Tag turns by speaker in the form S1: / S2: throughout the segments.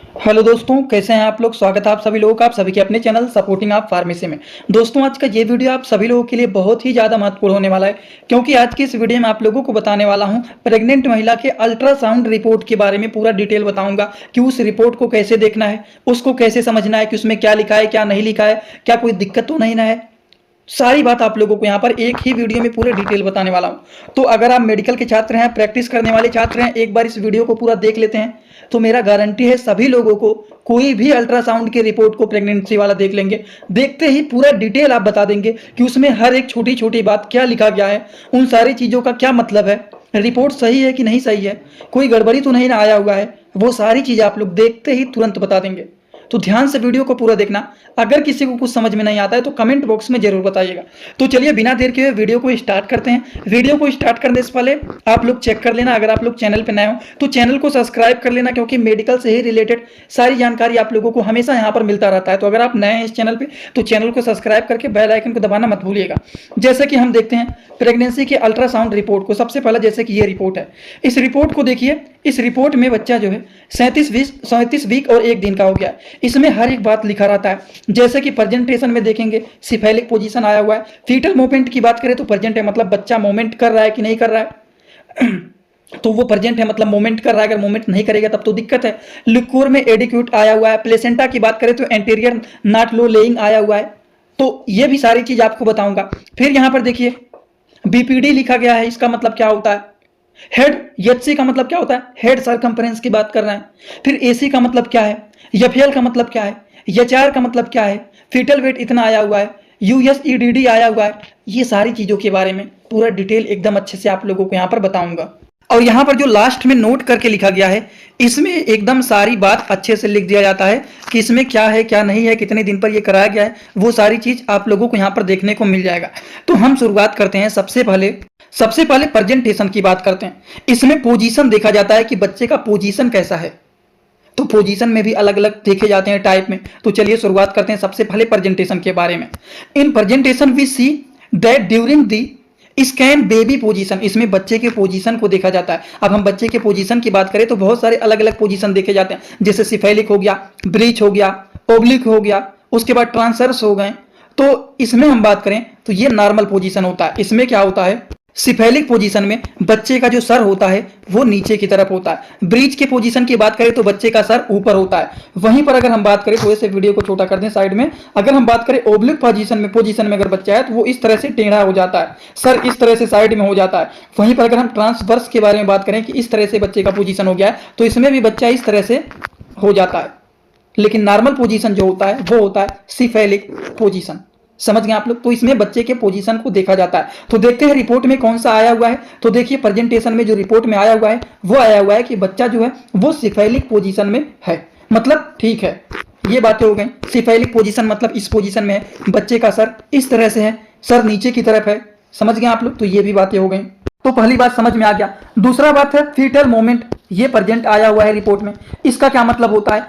S1: Hello दोस्तों, कैसे हैं आप लोग। स्वागत है आप सभी लोगों का आप सभी के अपने चैनल सपोर्टिंग आप फार्मेसी में। दोस्तों, आज का ये वीडियो आप सभी लोगों के लिए बहुत ही ज़्यादा महत्वपूर्ण होने वाला है, क्योंकि आज की इस वीडियो में आप लोगों को बताने वाला हूं प्रेग्नेंट महिला के अल्ट्रासाउंड रिपोर्ट के बारे में पूरा डिटेल बताऊंगा कि उस रिपोर्ट को कैसे देखना है, उसको कैसे समझना है कि उसमें क्या लिखा है क्या नहीं लिखा है, क्या कोई दिक्कत तो नहीं ना है। सारी बात आप लोगों को यहाँ पर एक ही वीडियो में पूरे डिटेल बताने वाला हूँ। तो अगर आप मेडिकल के छात्र हैं, प्रैक्टिस करने वाले छात्र हैं, एक बार इस वीडियो को पूरा देख लेते हैं तो मेरा गारंटी है सभी लोगों को कोई भी अल्ट्रासाउंड की रिपोर्ट को प्रेगनेंसी वाला देख लेंगे, देखते ही पूरा डिटेल आप बता देंगे कि उसमें हर एक छोटी छोटी बात क्या लिखा गया है, उन सारी चीज़ों का क्या मतलब है, रिपोर्ट सही है कि नहीं सही है, कोई गड़बड़ी तो नहीं ना आया हुआ है। वो सारी चीज़ें आप लोग देखते ही तुरंत बता देंगे। तो ध्यान से वीडियो को पूरा देखना। अगर किसी को कुछ समझ में नहीं आता है तो कमेंट बॉक्स में जरूर बताइएगा। तो चलिए बिना देर के वीडियो को स्टार्ट करते हैं। वीडियो को स्टार्ट करने से पहले आप लोग चेक कर लेना, अगर आप लोग चैनल पर नए हो तो चैनल को सब्सक्राइब कर लेना, क्योंकि मेडिकल से ही रिलेटेड सारी जानकारी आप लोगों को हमेशा यहाँ पर मिलता रहता है। तो अगर आप नए हैं इस चैनल पर तो चैनल को सब्सक्राइब करके बेल आइकन को दबाना मत भूलिएगा। जैसे कि हम देखते हैं प्रेगनेंसी के अल्ट्रासाउंड रिपोर्ट को। सबसे पहले जैसे कि ये रिपोर्ट है, इस रिपोर्ट को देखिए। इस रिपोर्ट में बच्चा जो है 37 वीक और 1 दिन का हो गया। इसमें हर एक बात लिखा रहता है। जैसे कि प्रेजेंटेशन में देखेंगे सिफेलिक पोजीशन आया हुआ है। फीटल मूवमेंट की बात करें तो प्रेजेंट है, मतलब बच्चा मूवमेंट कर रहा है कि नहीं कर रहा है तो वो प्रेजेंट है, मतलब मूवमेंट कर रहा है। अगर मूवमेंट नहीं करेगा तब तो दिक्कत है। लिक्योर में एडिक्यूट आया हुआ है। प्लेसेंटा की बात करें तो एंटीरियर नॉट लो लेइंग आया हुआ है। तो ये भी सारी चीज आपको बताऊंगा। फिर यहां पर देखिए बीपीडी लिखा गया है। इसका मतलब क्या होता है? हेड। एचसी का मतलब क्या होता है? हेड सर्कम्फ्रेंस की बात कर रहे हैं। फिर एसी का मतलब क्या है? एफएल का मतलब क्या है? एचआर का मतलब क्या है? फीटल वेट इतना आया हुआ है। यूएसईडीडी आया हुआ है। ये सारी चीजों के बारे में पूरा डिटेल एकदम अच्छे से आप लोगों को यहाँ पर बताऊंगा। और यहाँ पर जो लास्ट में नोट करके लिखा गया है, इसमें एकदम सारी बात अच्छे से लिख दिया जाता है कि इसमें क्या है क्या नहीं है, कितने दिन पर ये कराया गया है, वो सारी चीज आप लोगों को यहाँ पर देखने को मिल जाएगा। तो हम शुरुआत करते हैं। सबसे पहले प्रेजेंटेशन की बात करते हैं। इसमें पोजीशन देखा जाता है कि बच्चे का पोजीशन कैसा है। तो पोजीशन में भी अलग अलग देखे जाते हैं टाइप में। तो चलिए शुरुआत करते हैं सबसे पहले प्रेजेंटेशन के बारे में। In presentation we see that during the scan baby position, इसमें बच्चे के पोजीशन को देखा जाता है। अब हम बच्चे के पोजीशन की बात करें तो बहुत सारे अलग अलग पोजीशन देखे जाते हैं, जैसे सिफेलिक हो गया, ब्रीच हो गया, ओब्लिक हो गया, उसके बाद ट्रांसवर्स हो गए। तो इसमें हम बात करें तो ये नॉर्मल पोजीशन होता है। इसमें क्या होता है? सिफेलिक पोजीशन में बच्चे का जो सर होता है वो नीचे की तरफ होता है। ब्रीच के पोजीशन की बात करें तो बच्चे का सर ऊपर होता है। वहीं पर अगर हम बात करें, थोड़े से वीडियो को छोटा कर दें साइड में, अगर हम बात करें ओब्लिक पोजीशन में अगर बच्चा है तो वो इस तरह से टेढ़ा हो जाता है, सर इस तरह से साइड में हो जाता है। वहीं पर अगर हम ट्रांसवर्स के बारे में बात करें कि इस तरह से बच्चे का पोजीशन हो गया है, तो इसमें भी बच्चा इस तरह से हो जाता है। लेकिन नॉर्मल पोजीशन जो होता है वो होता है सिफेलिक पोजीशन। समझ गए आप लोग? तो इसमें बच्चे के पोजीशन को देखा जाता है। तो देखते हैं रिपोर्ट में कौन सा आया हुआ है। तो देखिए प्रेजेंटेशन में जो रिपोर्ट में आया हुआ है वो आया हुआ है कि बच्चा जो है वो सिफेलिक पोजीशन में है, मतलब ठीक है। ये बातें हो गई। सिफेलिक पोजीशन मतलब इस पोजीशन में है, बच्चे का सर इस तरह से है, सर नीचे की तरफ है। समझ गए आप लोग? तो ये भी बातें हो गई। तो पहली बात समझ में आ गया। दूसरा बात है फीटल मोमेंट। ये प्रेजेंट आया हुआ है रिपोर्ट में। इसका क्या मतलब होता है?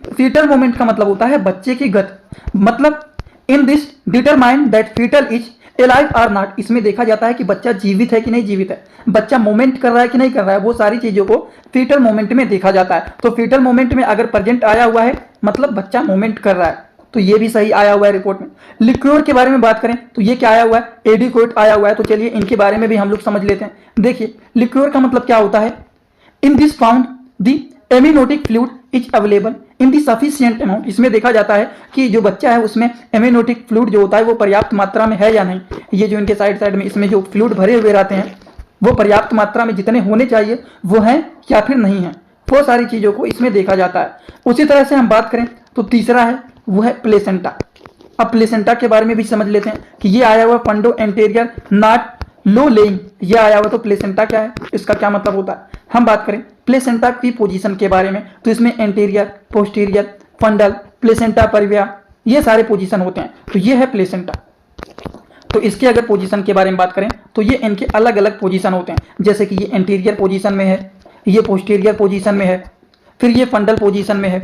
S1: फीटल मोमेंट का मतलब होता है बच्चे की गति, मतलब in this determine that fetal is alive or not. इसमें देखा जाता है कि बच्चा जीवित है कि नहीं जीवित है, बच्चा मूवमेंट कर रहा है कि नहीं कर रहा है। वो सारी चीजों को फीटल मोमेंट में देखा जाता है। तो फीटल मोमेंट में अगर प्रेजेंट आया हुआ है मतलब बच्चा मूवमेंट कर रहा है, तो ये भी सही आया हुआ है रिपोर्ट में। लिक्योर के बारे में बात करें तो ये क्या आया हुआ है? एडिक्वेट आया हुआ है। तो चलिए इनके बारे में भी हम लोग समझ लेते हैं। देखिए लिक्योर का मतलब क्या होता है? In this found the amniotic fluid is available in the sufficient amount. इसमें देखा जाता है कि जो बच्चा है उसमें एमिनोटिक फ्लूइड जो होता है वो पर्याप्त मात्रा में है या नहीं। ये जो इनके साइड में इसमें जो फ्लूइड भरे हुए रहते हैं वो पर्याप्त मात्रा में जितने होने चाहिए वो हैं या फिर नहीं है, वो सारी चीज़ों को इसमें देखा जाता है। उसी तरह से हम बात करें तो तीसरा है वो है प्लेसेंटा। अब प्लेसेंटा के बारे में भी समझ लेते हैं कि ये आया हुआ फंडो एंटेरियर नॉट लो लेइंग, ये आया हुआ। तो प्लेसेंटा क्या है, इसका क्या मतलब होता है? हम बात करें प्लेसेंटा की पोजीशन के बारे में तो इसमें एंटीरियर, पोस्टीरियर, फंडल, प्लेसेंटा परविया, ये सारे पोजीशन होते हैं। तो ये है प्लेसेंटा। तो इसके अगर पोजीशन के बारे में बात करें तो ये इनके अलग अलग पोजीशन होते हैं, जैसे कि ये एंटीरियर पोजीशन में है, ये पोस्टीरियर पोजीशन में है, फिर ये फंडल पोजीशन में है,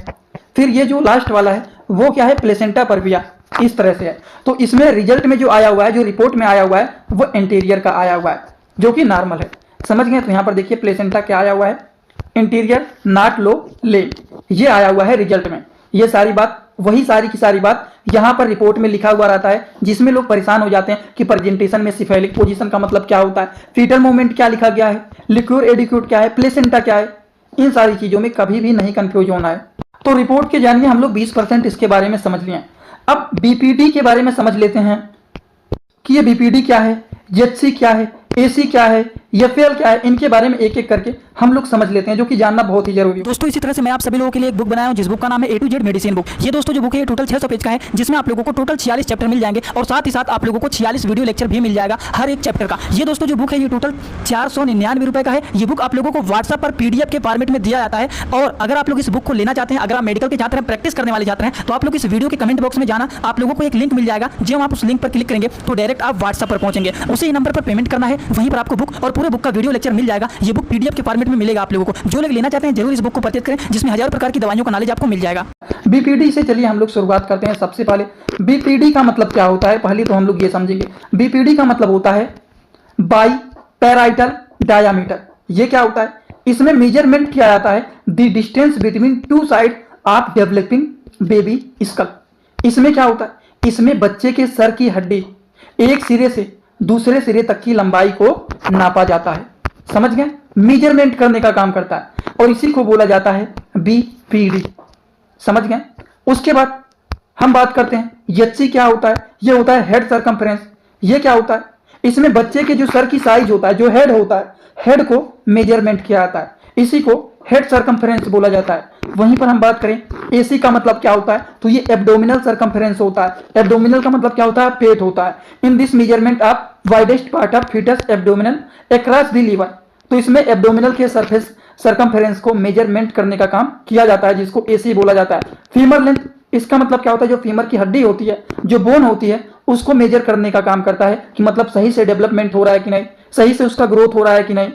S1: फिर ये जो लास्ट वाला है वो क्या है? प्लेसेंटा परविया, इस तरह से है। तो इसमें रिजल्ट में जो आया हुआ है, जो रिपोर्ट में आया हुआ है वो एंटीरियर का आया हुआ है, जो कि नॉर्मल है। समझ गए? तो यहाँ पर देखिए प्लेसेंटा क्या आया हुआ है? इंटीरियर नॉट लो ले। ये आया हुआ है रिजल्ट में। ये सारी बात, वही सारी की सारी बात यहाँ पर रिपोर्ट में लिखा हुआ रहता है, जिसमें लोग परेशान हो जाते हैं कि प्रेजेंटेशन में सिफेलिक पोजीशन का मतलब क्या होता है, फीटल मूवमेंट क्या लिखा गया है, लिक्विड एडिक्यूट क्या है, प्लेसेंटा क्या है। इन सारी चीजों में कभी भी नहीं कंफ्यूज होना है। तो रिपोर्ट के जानिए हम लोग 20% इसके बारे में समझ लिए। अब बीपीडी के बारे में समझ लेते हैं कि ये बीपीडी क्या है, एचसी क्या है, एसी क्या है, एफएल क्या है। इनके बारे में एक एक करके हम लोग समझ लेते हैं, जो कि जानना बहुत ही जरूरी है।
S2: दोस्तों इसी तरह से मैं आप सभी लोगों के लिए एक बुक बनाया हूं, जिस बुक का नाम है ए टू जेड मेडिसिन बुक। ये दोस्तों जो बुक है ये टोटल 600 पेज का है, जिसमें आप लोगों को टोटल 46 चैप्टर मिल जाएंगे और साथ ही साथ आप लोगों को 46 वीडियो लेक्चर भी मिल जाएगा हर एक चैप्टर का। ये दोस्तों जो बुक है ये टोटल 499 रुपए का है। ये बुक आप लोगों को व्हाट्सएप पर पीडीएफ के फॉर्मेट में दिया जाता है। और अगर आप लोग इस बुक को लेना चाहते हैं, अगर आप मेडिकल के छात्र हैं, प्रैक्टिस करने वाले छात्र हैं, तो आप लोग इस वीडियो के कमेंट बॉक्स में जाना, आप लोगों को एक लिंक मिल जाएगा। जब आप उस लिंक पर क्लिक करेंगे तो डायरेक्ट आप व्हाट्सएप पर पहुंचेंगे, उसी नंबर पर पेमेंट करना है, वहीं पर आपको बुक और पूरे बुक का वीडियो लेक्चर मिल जाएगा। ये बुक पीडीएफ के फॉर्मेट में मिलेगा आप लोगों को। जो लोग लेना चाहते हैं जरूर इस बुक को परचेज करें, जिसमें हजारों प्रकार की दवाइयों का नॉलेज आपको मिल जाएगा।
S1: बीपीडी से चलिए हम लोग शुरुआत करते हैं। सबसे पहले बीपीडी का मतलब क्या होता है, पहले तो हम लोग ये समझेंगे। बीपीडी का मतलब होता है बाई पैराइटल डायामीटर। ये क्या होता है, इसमें मेजरमेंट किया जाता है the distance between two side of developing baby skull. इसमें क्या होता है, इसमें बच्चे के सर की हड्डी एक सिरे से दूसरे सिरे तक की लंबाई को नापा जाता है। समझ गए, मेजरमेंट करने का काम करता है और इसी को बोला जाता है बीपीडी। समझ गए। उसके बाद हम बात करते हैं एचसी क्या होता है। ये होता है हेड सरकमफ्रेंस। ये क्या होता है, इसमें बच्चे के जो सर की साइज होता है, जो हेड होता है, हेड को मेजरमेंट किया जाता है, इसी को हेड सरकमफ्रेंस बोला जाता है। वहीं पर हम बात करें एसी का मतलब क्या होता है, तो ये एब्डोमिनल सरकमफ्रेंस होता है। एब्डोमिनल का मतलब क्या होता है, पेट होता है। In this measurement of widest part of fetus abdominal across the liver. तो इसमें एब्डोमिनल के सरफेस सरकमफ्रेंस को मेजरमेंट करने का काम किया जाता है, जिसको एसी बोला जाता है। फीमर लेंथ, इसका मतलब क्या होता है, जो फीमर की हड्डी होती है, जो बोन होती है, उसको मेजर करने का काम करता है कि मतलब सही से डेवलपमेंट हो रहा है कि नहीं, सही से उसका ग्रोथ हो रहा है कि नहीं।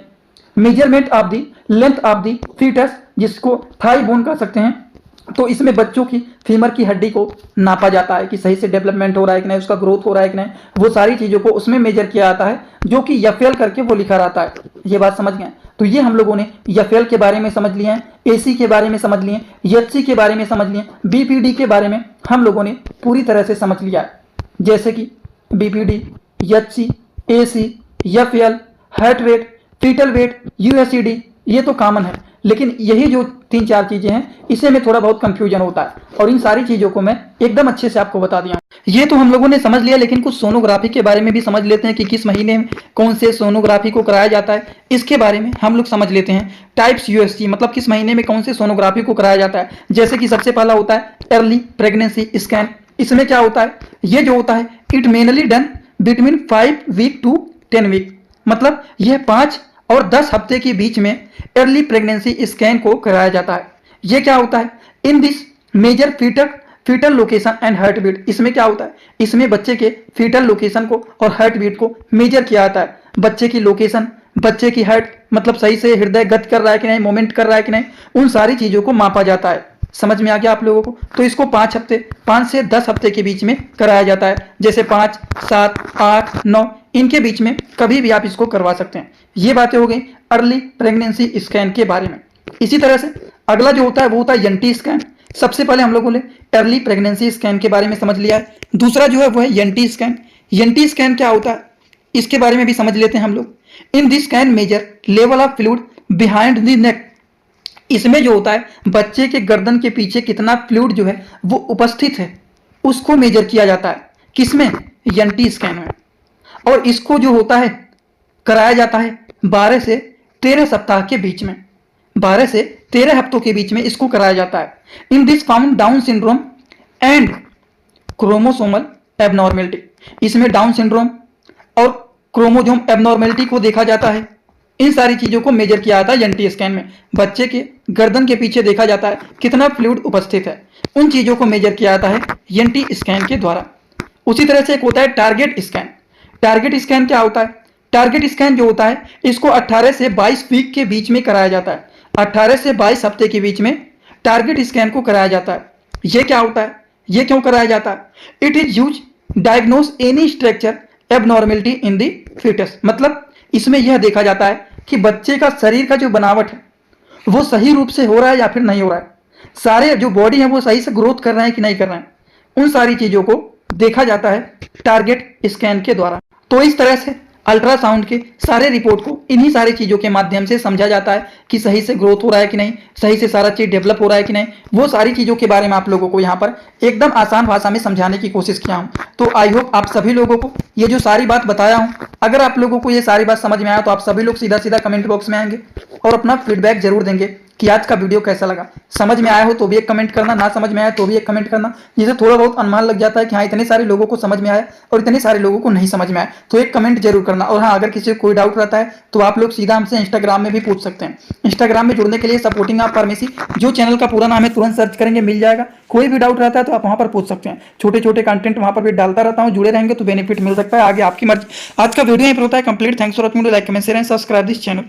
S1: Measurement of the length of the fetus, जिसको थाई बोन कह सकते हैं। तो इसमें बच्चों की फीमर की हड्डी को नापा जाता है कि सही से डेवलपमेंट हो रहा है कि नहीं, उसका ग्रोथ हो रहा है कि नहीं। वो सारी चीजों को उसमें मेजर किया जाता है, जो कि एफएल करके वो लिखा रहता है। ये बात समझ गए। तो ये हम लोगों ने एफएल के बारे में समझ लिए हैं, एसी के बारे में समझ लिए, एचसी के बारे में समझ लिए, बीपीडी के बारे में हम लोगों ने पूरी तरह से समझ लिया है। जैसे कि BPD, HC, AC, FL, heart rate, fetal weight, USED, ये तो कॉमन है। लेकिन यही जो 3-4 चीजें हैं, इसे में थोड़ा बहुत कंफ्यूजन होता है, और इन सारी चीजों को मैं एकदम अच्छे से आपको बता दिया। ये तो हम लोगों ने समझ लिया, लेकिन कुछ सोनोग्राफी के बारे में भी समझ लेते हैं कि किस महीने में कौन से सोनोग्राफी को कराया जाता है। इसके बारे में हम लोग समझ लेते हैं। टाइप्स यूएसजी, मतलब किस महीने में कौन से सोनोग्राफी को कराया जाता है। जैसे कि सबसे पहला होता है अर्ली प्रेगनेंसी स्कैन। इसमें क्या होता है, ये जो होता है it mainly done between 5 week to 10 week, मतलब यह 5 और 10 हफ्ते के बीच में अर्ली प्रेगनेंसी स्कैन को कराया जाता है। ये क्या होता है, in this measure fetal location and heart beat. इसमें क्या होता है, इसमें बच्चे के फीटल लोकेशन को और हार्ट बीट को मेजर किया जाता है। बच्चे की लोकेशन, बच्चे की हार्ट, मतलब सही से हृदय गति कर रहा है कि नहीं, मूवमेंट कर रहा है कि नहीं, उन सारी चीजों को मापा जाता है। समझ में आ गया आप लोगों को। तो इसको 5 से 10 हफ्ते के बीच में कराया जाता है। जैसे 5, 7, 8, 9 इनके बीच में कभी भी आप इसको करवा सकते हैं। ये बातें हो गई अर्ली प्रेगनेंसी स्कैन के बारे में। इसी तरह से अगला जो होता है वो होता है एनटी स्कैन। सबसे पहले हम लोगों ने अर्ली प्रेगनेंसी स्कैन के बारे में समझ लिया है। दूसरा जो है वो है एनटी स्कैन। एनटी स्कैन क्या होता है, इसके बारे में भी समझ लेते हैं हम लोग। In this scan measure level of fluid behind the neck. इसमें जो होता है बच्चे के गर्दन के पीछे कितना फ्लूइड जो है वो उपस्थित है, उसको मेजर किया जाता है। किसमें, एनटी स्कैन में। और इसको जो होता है कराया जाता है 12 से 13 सप्ताह के बीच में। 12 से 13 हफ्तों के बीच में इसको कराया जाता है। In this found down syndrome and chromosomal abnormality. इसमें डाउन सिंड्रोम और क्रोमोसोम एबनॉर्मेलिटी को देखा जाता है। इन सारी चीजों को मेजर किया जाता है एनटी स्कैन में। बच्चे के गर्दन के पीछे देखा जाता है कितना फ्लूइड उपस्थित है, उन चीजों को मेजर किया जाता है एनटी स्कैन के द्वारा। उसी तरह से एक होता है टारगेट स्कैन। टारगेट स्कैन क्या होता है, टारगेट स्कैन जो होता है इसको 18 से 22 वीक के बीच में कराया जाता है। 18 से 22 हफ्ते के बीच में टारगेट स्कैन को कराया जाता है। ये क्या होता है, ये क्यों कराया जाता है, it is use diagnose any structure abnormality in the fetus. मतलब इसमें यह देखा जाता है कि बच्चे का शरीर का जो बनावट है वो सही रूप से हो रहा है या फिर नहीं हो रहा है। सारे जो बॉडी है वो सही से ग्रोथ कर रहे हैं कि नहीं कर रहे हैं, उन सारी चीज़ों को देखा जाता है टारगेट स्कैन के द्वारा। तो इस तरह से अल्ट्रासाउंड के सारे रिपोर्ट को इन्हीं सारी चीज़ों के माध्यम से समझा जाता है कि सही से ग्रोथ हो रहा है कि नहीं, सही से सारा चीज़ डेवलप हो रहा है कि नहीं। वो सारी चीज़ों के बारे में आप लोगों को यहाँ पर एकदम आसान भाषा में समझाने की कोशिश किया हूँ। तो आई होप आप सभी लोगों को ये जो सारी बात बताया हूँ, अगर आप लोगों को ये सारी बात समझ में आया तो आप सभी लोग सीधा सीधा कमेंट बॉक्स में आएंगे और अपना फीडबैक जरूर देंगे कि आज का वीडियो कैसा लगा। समझ में आया हो तो भी एक कमेंट करना, ना समझ में आया तो भी एक कमेंट करना, जिससे थोड़ा बहुत अनुमान लग जाता है कि हाँ इतने सारे लोगों को समझ में आया और इतने सारे लोगों को नहीं समझ में आया, तो एक कमेंट जरूर करना। और हाँ, अगर किसी को कोई डाउट रहता है तो आप लोग सीधा हमसे इंस्टाग्राम में भी पूछ सकते हैं। इंस्टाग्राम में जुड़ने के लिए सपोर्टिंग आप फार्मेसी, जो चैनल का पूरा नाम है तुरंत सर्च करेंगे मिल जाएगा। कोई भी डाउट रहता है तो आप वहाँ पर पूछ सकते हैं। छोटे छोटे कंटेंट वहाँ पर भी डालता रहता हूँ, जुड़े रहेंगे तो बेनिफिट मिल सकता है, आगे आपकी मर्जी। आज का वीडियो यहीं पर होता है complete. Thanks for watching, like comment share and subscribe this channel.